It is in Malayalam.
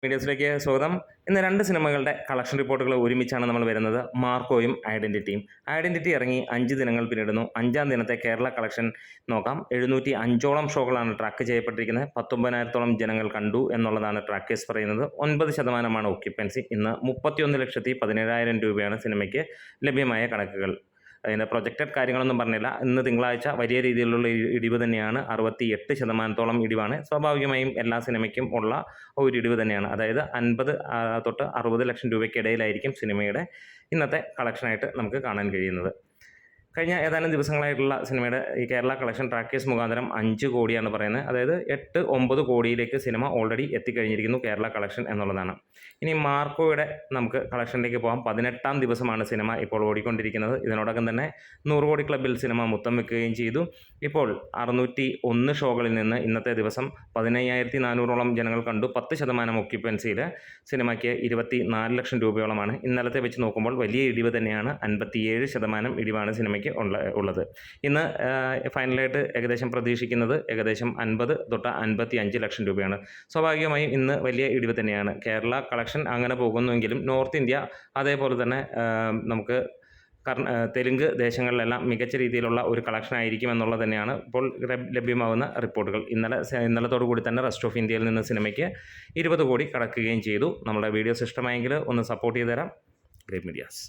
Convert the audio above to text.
മീഡിയസിലേക്ക് സ്വാഗതം. ഇന്ന് രണ്ട് സിനിമകളുടെ കളക്ഷൻ റിപ്പോർട്ടുകൾ ഒരുമിച്ചാണ് നമ്മൾ വരുന്നത്. മാർക്കോയും ഐഡൻറ്റിറ്റിയും. ഐഡൻറ്റിറ്റി ഇറങ്ങി 5 ദിനങ്ങൾ പിന്നിടുന്നു. 5-ാം ദിനത്തെ കേരള കളക്ഷൻ നോക്കാം. 705ഓളം ഷോകളാണ് ട്രാക്ക് ചെയ്യപ്പെട്ടിരിക്കുന്നത്. 19,000-ഓളം ജനങ്ങൾ കണ്ടു എന്നുള്ളതാണ് ട്രാക്കേഴ്സ് പറയുന്നത്. 9% ഓക്യുപ്പൻസി. ഇന്ന് 31,17,000 രൂപയാണ് സിനിമയ്ക്ക് ലഭ്യമായ കണക്കുകൾ. അതിൻ്റെ പ്രൊജക്റ്റഡ് കാര്യങ്ങളൊന്നും പറഞ്ഞില്ല. ഇന്ന് തിങ്കളാഴ്ച വലിയ രീതിയിലുള്ള ഇടിവ് തന്നെയാണ്. 68% ഇടിവാണ്. സ്വാഭാവികമായും എല്ലാ സിനിമയ്ക്കും ഉള്ള ഒരു ഇടിവ് തന്നെയാണ്. അതായത് 50 തൊട്ട് 60 ലക്ഷം രൂപയ്ക്കിടയിലായിരിക്കും സിനിമയുടെ ഇന്നത്തെ കളക്ഷനായിട്ട് നമുക്ക് കാണാൻ കഴിയുന്നത്. കഴിഞ്ഞ ഏതാനും ദിവസങ്ങളായിട്ടുള്ള സിനിമയുടെ ഈ കേരള കളക്ഷൻ ട്രാക്കേഴ്സ് മുഖാന്തരം 5 കോടിയാണ് പറയുന്നത്. അതായത് 8-9 കോടിയിലേക്ക് സിനിമ ഓൾറെഡി എത്തിക്കഴിഞ്ഞിരിക്കുന്നു കേരള കളക്ഷൻ എന്നുള്ളതാണ്. ഇനി മാർക്കോയുടെ നമുക്ക് കളക്ഷനിലേക്ക് പോകാം. 18-ാം ദിവസമാണ് സിനിമ ഇപ്പോൾ ഓടിക്കൊണ്ടിരിക്കുന്നത്. ഇതിനോടകം തന്നെ 100 കോടി ക്ലബ്ബിൽ സിനിമ മുത്തം വെക്കുകയും ചെയ്തു. ഇപ്പോൾ 601 ഷോകളിൽ നിന്ന് ഇന്നത്തെ ദിവസം 15,400ഓളം ജനങ്ങൾ കണ്ടു. 10% ഓക്യുപ്പൻസിയിൽ സിനിമയ്ക്ക് 24 ലക്ഷം രൂപയോളമാണ്. ഇന്നലത്തെ വെച്ച് നോക്കുമ്പോൾ വലിയ ഇടിവ് തന്നെയാണ്. 57% ഇടിവാണ് സിനിമയ്ക്ക് ഉള്ളത്. ഇന്ന് ഫൈനലായിട്ട് ഏകദേശം പ്രതീക്ഷിക്കുന്നത് ഏകദേശം 50 തൊട്ട് 55 ലക്ഷം രൂപയാണ്. സ്വാഭാവികമായും ഇന്ന് വലിയ ഇടിവ് തന്നെയാണ്. കേരള കളക്ഷൻ അങ്ങനെ പോകുന്നുവെങ്കിലും നോർത്ത് ഇന്ത്യ അതേപോലെ തന്നെ നമുക്ക് തെലുങ്ക് ദേശങ്ങളിലെല്ലാം മികച്ച രീതിയിലുള്ള ഒരു കളക്ഷൻ ആയിരിക്കും എന്നുള്ളത് തന്നെയാണ് ഇപ്പോൾ ലഭ്യമാകുന്ന റിപ്പോർട്ടുകൾ. ഇന്നലത്തോടു കൂടി തന്നെ റെസ്റ്റ് ഓഫ് ഇന്ത്യയിൽ നിന്ന് സിനിമയ്ക്ക് 20 കോടി കടക്കുകയും ചെയ്തു. നമ്മുടെ വീഡിയോസ് ഇഷ്ടമായെങ്കിൽ ഒന്ന് സപ്പോർട്ട് ചെയ്ത് തരാം. Great medias.